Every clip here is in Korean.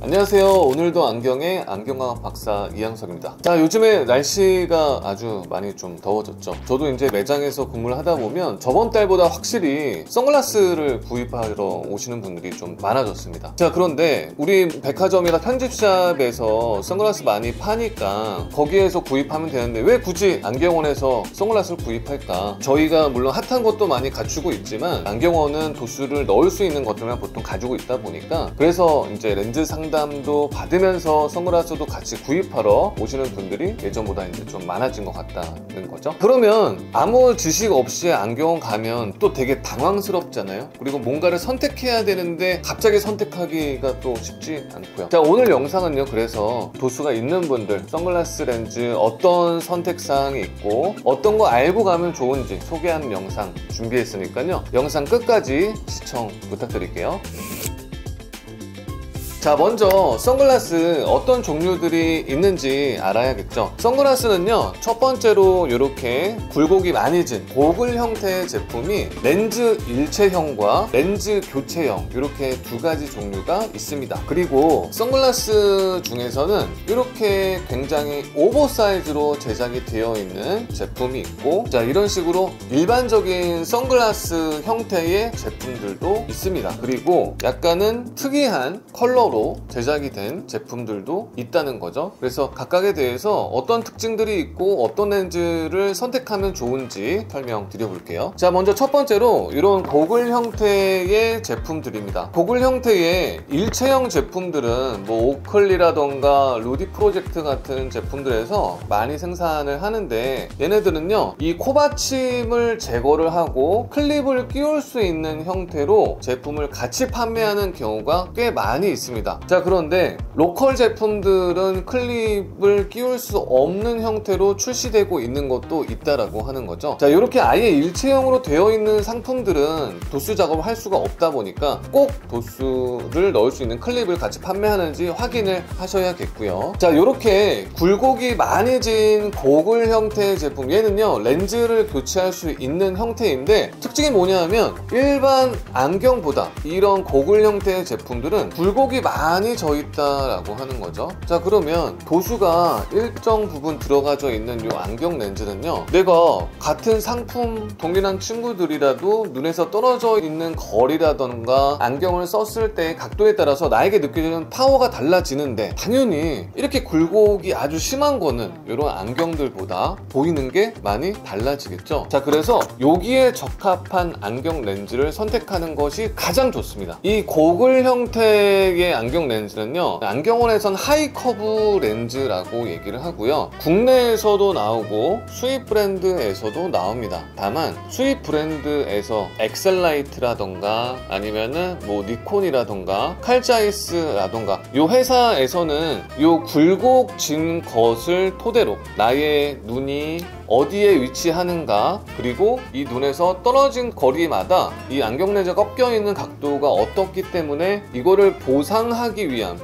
안녕하세요. 오늘도 안경의 안경광학 박사 이항석입니다. 자, 요즘에 날씨가 아주 많이 좀 더워졌죠. 저도 이제 매장에서 근무를 하다 보면 저번 달보다 확실히 선글라스를 구입하러 오시는 분들이 좀 많아졌습니다. 자, 그런데 우리 백화점이나 편집샵에서 선글라스 많이 파니까 거기에서 구입하면 되는데 왜 굳이 안경원에서 선글라스를 구입할까? 저희가 물론 핫한 것도 많이 갖추고 있지만 안경원은 도수를 넣을 수 있는 것들만 보통 가지고 있다 보니까 그래서 이제 렌즈 상담도 받으면서 선글라스도 같이 구입하러 오시는 분들이 예전보다 이제 좀 많아진 것 같다는 거죠. 그러면 아무 지식 없이 안경원 가면 또 되게 당황스럽잖아요. 그리고 뭔가를 선택해야 되는데 갑자기 선택하기가 또 쉽지 않고요. 자, 오늘 영상은요, 그래서 도수가 있는 분들 선글라스 렌즈 어떤 선택사항이 있고 어떤 거 알고 가면 좋은지 소개하는 영상 준비했으니까요, 영상 끝까지 시청 부탁드릴게요. 자, 먼저 선글라스 어떤 종류들이 있는지 알아야겠죠. 선글라스는요, 첫 번째로 이렇게 굴곡이 많이 진 고글 형태의 제품이 렌즈 일체형과 렌즈 교체형, 이렇게 두 가지 종류가 있습니다. 그리고 선글라스 중에서는 이렇게 굉장히 오버사이즈로 제작이 되어 있는 제품이 있고, 자, 이런 식으로 일반적인 선글라스 형태의 제품들도 있습니다. 그리고 약간은 특이한 컬러로 제작이 된 제품들도 있다는 거죠. 그래서 각각에 대해서 어떤 특징들이 있고 어떤 렌즈를 선택하면 좋은지 설명드려 볼게요. 자, 먼저 첫 번째로 이런 고글 형태의 제품들입니다. 고글 형태의 일체형 제품들은 뭐 오클리라던가 루디 프로젝트 같은 제품들에서 많이 생산을 하는데, 얘네들은요, 이 코받침을 제거를 하고 클립을 끼울 수 있는 형태로 제품을 같이 판매하는 경우가 꽤 많이 있습니다. 자, 그런데 로컬 제품들은 클립을 끼울 수 없는 형태로 출시되고 있는 것도 있다라고 하는 거죠. 자, 이렇게 아예 일체형으로 되어 있는 상품들은 도수 작업을 할 수가 없다 보니까 꼭 도수를 넣을 수 있는 클립을 같이 판매하는지 확인을 하셔야겠고요. 자, 이렇게 굴곡이 많이 진 고글 형태의 제품, 얘는요, 렌즈를 교체할 수 있는 형태인데 특징이 뭐냐면 일반 안경보다 이런 고글 형태의 제품들은 굴곡이 많이 져 있다라고 하는 거죠. 자, 그러면 도수가 일정 부분 들어가져 있는 이 안경 렌즈는요, 내가 같은 상품 동일한 친구들이라도 눈에서 떨어져 있는 거리라던가 안경을 썼을 때의 각도에 따라서 나에게 느껴지는 파워가 달라지는데, 당연히 이렇게 굴곡이 아주 심한 거는 이런 안경들보다 보이는 게 많이 달라지겠죠. 자, 그래서 여기에 적합한 안경 렌즈를 선택하는 것이 가장 좋습니다. 이 고글 형태의 안경 렌즈는요, 안경원에선 하이커브 렌즈라고 얘기를 하고요, 국내에서도 나오고 수입 브랜드에서도 나옵니다. 다만 수입 브랜드에서 엑셀라이트라던가 아니면은 뭐 니콘이라던가 칼자이스라던가 요 회사에서는 요 굴곡 진 것을 토대로 나의 눈이 어디에 위치하는가, 그리고 이 눈에서 떨어진 거리마다 이 안경 렌즈가 꺾여 있는 각도가 어떻기 때문에 이거를 보완하기 위한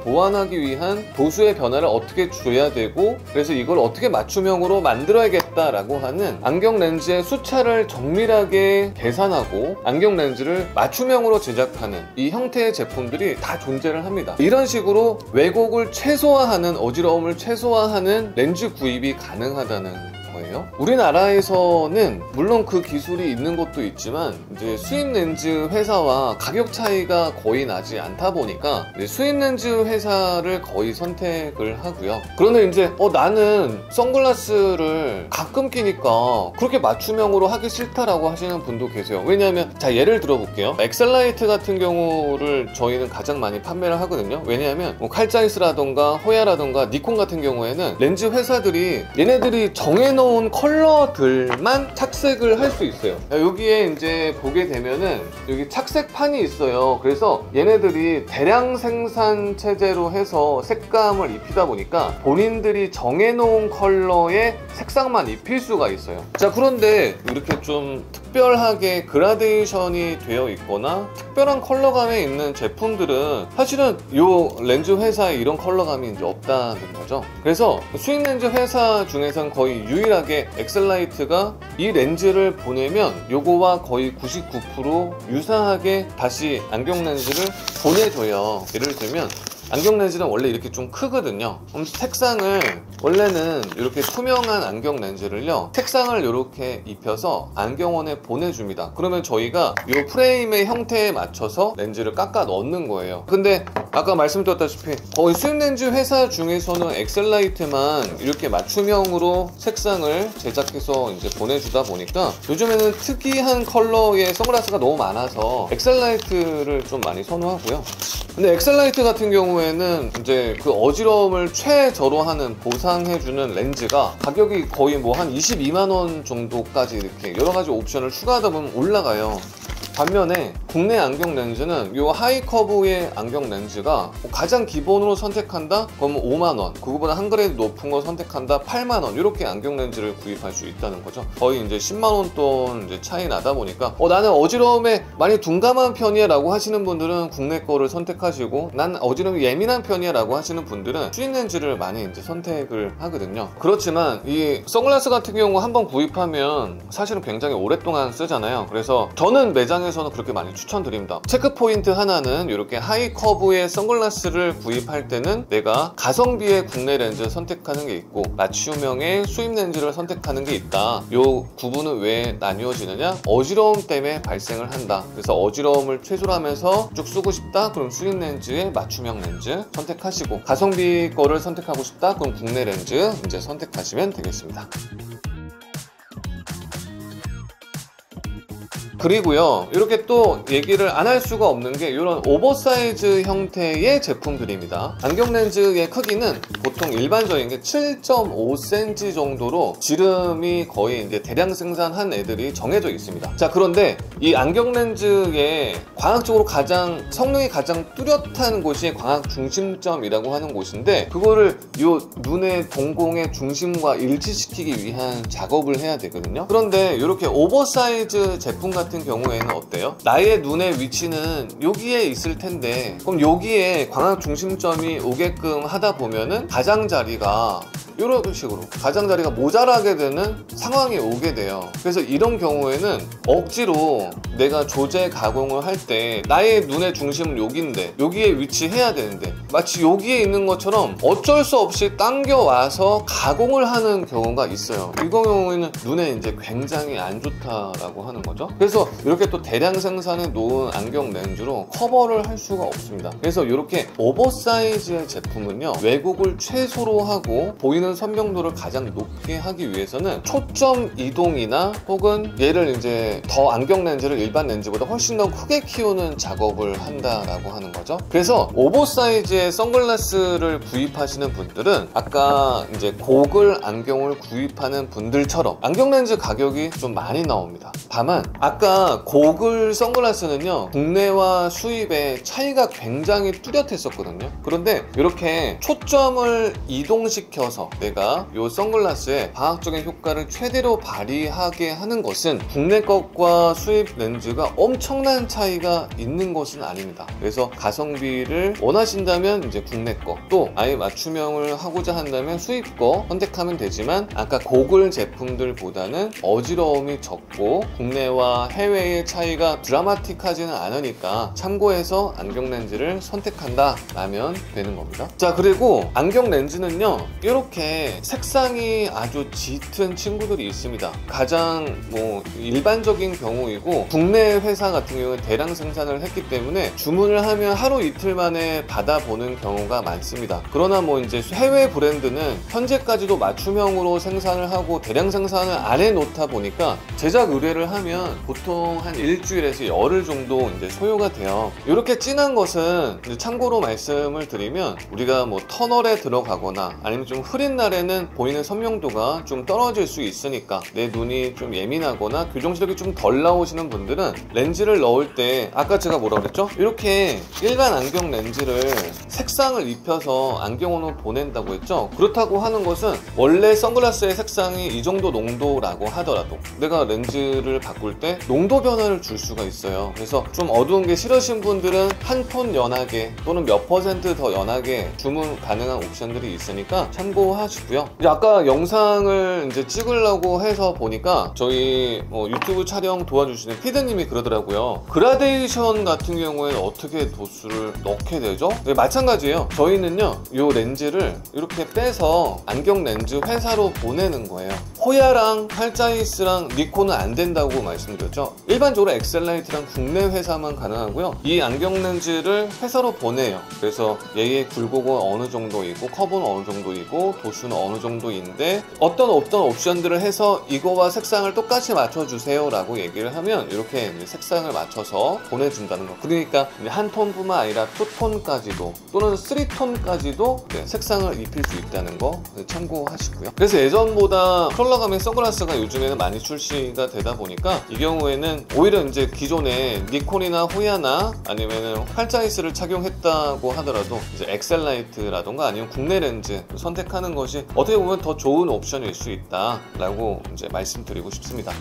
도수의 변화를 어떻게 줘야 되고, 그래서 이걸 어떻게 맞춤형으로 만들어야겠다라고 하는 안경 렌즈의 수차를 정밀하게 계산하고 안경 렌즈를 맞춤형으로 제작하는 이 형태의 제품들이 다 존재를 합니다. 이런 식으로 왜곡을 최소화하는, 어지러움을 최소화하는 렌즈 구입이 가능하다는 거예요. 우리나라에서는 물론 그 기술이 있는 것도 있지만 이제 수입 렌즈 회사와 가격 차이가 거의 나지 않다 보니까 이제 수입 렌즈 회사를 거의 선택을 하고요. 그런데 이제 나는 선글라스를 가끔 끼니까 그렇게 맞춤형으로 하기 싫다라고 하시는 분도 계세요. 왜냐하면, 자, 예를 들어 볼게요. 엑셀라이트 같은 경우를 저희는 가장 많이 판매를 하거든요. 왜냐하면 뭐 칼자이스라던가 호야라던가 니콘 같은 경우에는 렌즈 회사들이 얘네들이 정해놓은 컬러들만 착색을 할 수 있어요. 여기에 이제 보게 되면은 여기 착색판이 있어요. 그래서 얘네들이 대량 생산 체제로 해서 색감을 입히다 보니까 본인들이 정해놓은 컬러의 색상만 입힐 수가 있어요. 자, 그런데 이렇게 좀 특별하게 그라데이션이 되어 있거나 특별한 컬러감에 있는 제품들은 사실은 이 렌즈 회사에 이런 컬러감이 이제 없다는 거죠. 그래서 수입 렌즈 회사 중에서는 거의 유일하게 엑셀라이트가 이 렌즈를 보내면 요거와 거의 99% 유사하게 다시 안경 렌즈를 보내줘요. 예를 들면 안경 렌즈는 원래 이렇게 좀 크거든요. 그럼 색상을 원래는 이렇게 투명한 안경 렌즈를요, 색상을 이렇게 입혀서 안경원에 보내줍니다. 그러면 저희가 이 프레임의 형태에 맞춰서 렌즈를 깎아 넣는 거예요. 근데 아까 말씀드렸다시피 거의 수입 렌즈 회사 중에서는 엑셀라이트만 이렇게 맞춤형으로 색상을 제작해서 이제 보내주다 보니까 요즘에는 특이한 컬러의 선글라스가 너무 많아서 엑셀라이트를 좀 많이 선호하고요. 근데 엑셀라이트 같은 경우에는 이제 그 어지러움을 최저로하는 보상해주는 렌즈가 가격이 거의 뭐 한 22만원 정도까지 이렇게 여러가지 옵션을 추가하다 보면 올라가요. 반면에 국내 안경 렌즈는 이 하이 커브의 안경 렌즈가 가장 기본으로 선택한다? 그러면 5만원, 그거보다 한 그레이드 높은 거 선택한다? 8만원, 이렇게 안경 렌즈를 구입할 수 있다는 거죠. 거의 이제 10만원 돈 이제 차이 나다 보니까 나는 어지러움에 많이 둔감한 편이야 라고 하시는 분들은 국내 거를 선택하시고, 난 어지러움이 예민한 편이야 라고 하시는 분들은 수입 렌즈를 많이 이제 선택을 하거든요. 그렇지만 이 선글라스 같은 경우 한번 구입하면 사실은 굉장히 오랫동안 쓰잖아요. 그래서 저는 매장에서는 그렇게 많이 추천드립니다. 체크 포인트 하나는 이렇게 하이 커브의 선글라스를 구입할 때는 내가 가성비의 국내 렌즈 선택하는 게 있고 맞춤형의 수입 렌즈를 선택하는 게 있다. 이 구분은 왜 나뉘어지느냐? 어지러움 때문에 발생을 한다. 그래서 어지러움을 최소로 하면서 쭉 쓰고 싶다? 그럼 수입 렌즈의 맞춤형 렌즈 선택하시고, 가성비 거를 선택하고 싶다? 그럼 국내 렌즈 이제 선택하시면 되겠습니다. 그리고요, 이렇게 또 얘기를 안 할 수가 없는 게 이런 오버사이즈 형태의 제품들입니다. 안경 렌즈의 크기는 보통 일반적인 게 7.5cm 정도로 지름이 거의 이제 대량 생산한 애들이 정해져 있습니다. 자, 그런데 이 안경 렌즈의 광학적으로 가장 성능이 가장 뚜렷한 곳이 광학 중심점이라고 하는 곳인데, 그거를 이 눈의 동공의 중심과 일치시키기 위한 작업을 해야 되거든요. 그런데 이렇게 오버사이즈 제품 같은 경우에는 어때요? 나의 눈의 위치는 여기에 있을 텐데, 그럼 여기에 광학 중심점이 오게끔 하다 보면은 가장자리가 이런 식으로 가장자리가 모자라게 되는 상황이 오게 돼요. 그래서 이런 경우에는 억지로 내가 조제 가공을 할 때 나의 눈의 중심은 여기인데 여기에 위치해야 되는데 마치 여기에 있는 것처럼 어쩔 수 없이 당겨와서 가공을 하는 경우가 있어요. 이 경우에는 눈에 이제 굉장히 안 좋다라고 하는 거죠. 그래서 이렇게 또 대량 생산해 놓은 안경 렌즈로 커버를 할 수가 없습니다. 그래서 이렇게 오버사이즈의 제품은요, 왜곡을 최소로 하고 보이는 선명도를 가장 높게 하기 위해서는 초점 이동이나 혹은 얘를 이제 더 안경 렌즈를 일반 렌즈보다 훨씬 더 크게 키우는 작업을 한다라고 하는 거죠. 그래서 오버사이즈의 선글라스를 구입하시는 분들은 아까 이제 고글 안경을 구입하는 분들처럼 안경 렌즈 가격이 좀 많이 나옵니다. 다만 아까 고글 선글라스는요, 국내와 수입의 차이가 굉장히 뚜렷했었거든요. 그런데 이렇게 초점을 이동시켜서 내가 이 선글라스의 과학적인 효과를 최대로 발휘하게 하는 것은 국내 것과 수입 렌즈가 엄청난 차이가 있는 것은 아닙니다. 그래서 가성비를 원하신다면 이제 국내 거, 또 아예 맞춤형을 하고자 한다면 수입 거 선택하면 되지만, 아까 고글 제품들보다는 어지러움이 적고 국내와 해외의 차이가 드라마틱하지는 않으니까 참고해서 안경 렌즈를 선택한다 라면 되는 겁니다. 자, 그리고 안경 렌즈는요, 이렇게 색상이 아주 짙은 친구들이 있습니다. 가장 뭐 일반적인 경우이고, 국내 회사 같은 경우는 대량 생산을 했기 때문에 주문을 하면 하루 이틀 만에 받아보는 경우가 많습니다. 그러나 뭐 이제 해외 브랜드는 현재까지도 맞춤형으로 생산을 하고 대량 생산을 안 해놓다 보니까 제작 의뢰를 하면 보통 한 일주일에서 열흘 정도 이제 소요가 돼요. 이렇게 진한 것은 참고로 말씀을 드리면, 우리가 뭐 터널에 들어가거나 아니면 좀 흐린 날에는 보이는 선명도가 좀 떨어질 수 있으니까, 내 눈이 좀 예민하거나 교정 시력이 좀 덜 나오시는 분들은 렌즈를 넣을 때 아까 제가 뭐라 그랬죠? 이렇게 일반 안경 렌즈를 색상을 입혀서 안경원으로 보낸다고 했죠? 그렇다고 하는 것은 원래 선글라스의 색상이 이 정도 농도라고 하더라도 내가 렌즈를 바꿀 때 농도 변화를 줄 수가 있어요. 그래서 좀 어두운 게 싫으신 분들은 한 톤 연하게 또는 몇 퍼센트 더 연하게 주문 가능한 옵션들이 있으니까 참고하시고 참고하시고요. 이제 아까 영상을 이제 찍으려고 해서 보니까 저희 유튜브 촬영 도와주시는 피디님이 그러더라고요. 그라데이션 같은 경우에는 어떻게 도수를 넣게 되죠? 네, 마찬가지예요. 저희는요, 이 렌즈를 이렇게 빼서 안경 렌즈 회사로 보내는 거예요. 호야랑 팔자이스랑 니콘은 안 된다고 말씀드렸죠. 일반적으로 엑셀라이트랑 국내 회사만 가능하고요. 이 안경 렌즈를 회사로 보내요. 그래서 얘의 굴곡은 어느 정도이고 컵은 어느 정도이고 도수는 어느 정도인데 어떤 옵션들을 해서 이거와 색상을 똑같이 맞춰주세요 라고 얘기를 하면 이렇게 색상을 맞춰서 보내준다는 거. 그러니까 한 톤뿐만 아니라 2톤까지도 또는 3톤까지도 색상을 입힐 수 있다는 거 참고하시고요. 그래서 예전보다 컬러감의 선글라스가 요즘에는 많이 출시가 되다 보니까 이 경우에는 오히려 이제 기존에 니콘이나 호야나 아니면은 팔자이스를 착용했다고 하더라도 이제 엑셀라이트라던가 아니면 국내 렌즈 선택하는 것이 어떻게 보면 더 좋은 옵션일 수 있다라고 이제 말씀드리고 싶습니다.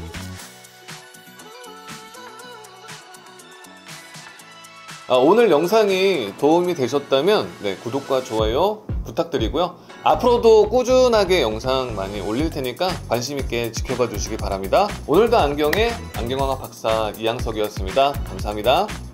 오늘 영상이 도움이 되셨다면 구독과 좋아요 부탁드리고요. 앞으로도 꾸준하게 영상 많이 올릴 테니까 관심 있게 지켜봐 주시기 바랍니다. 오늘도 안경의 안경화학 박사 이양석이었습니다. 감사합니다.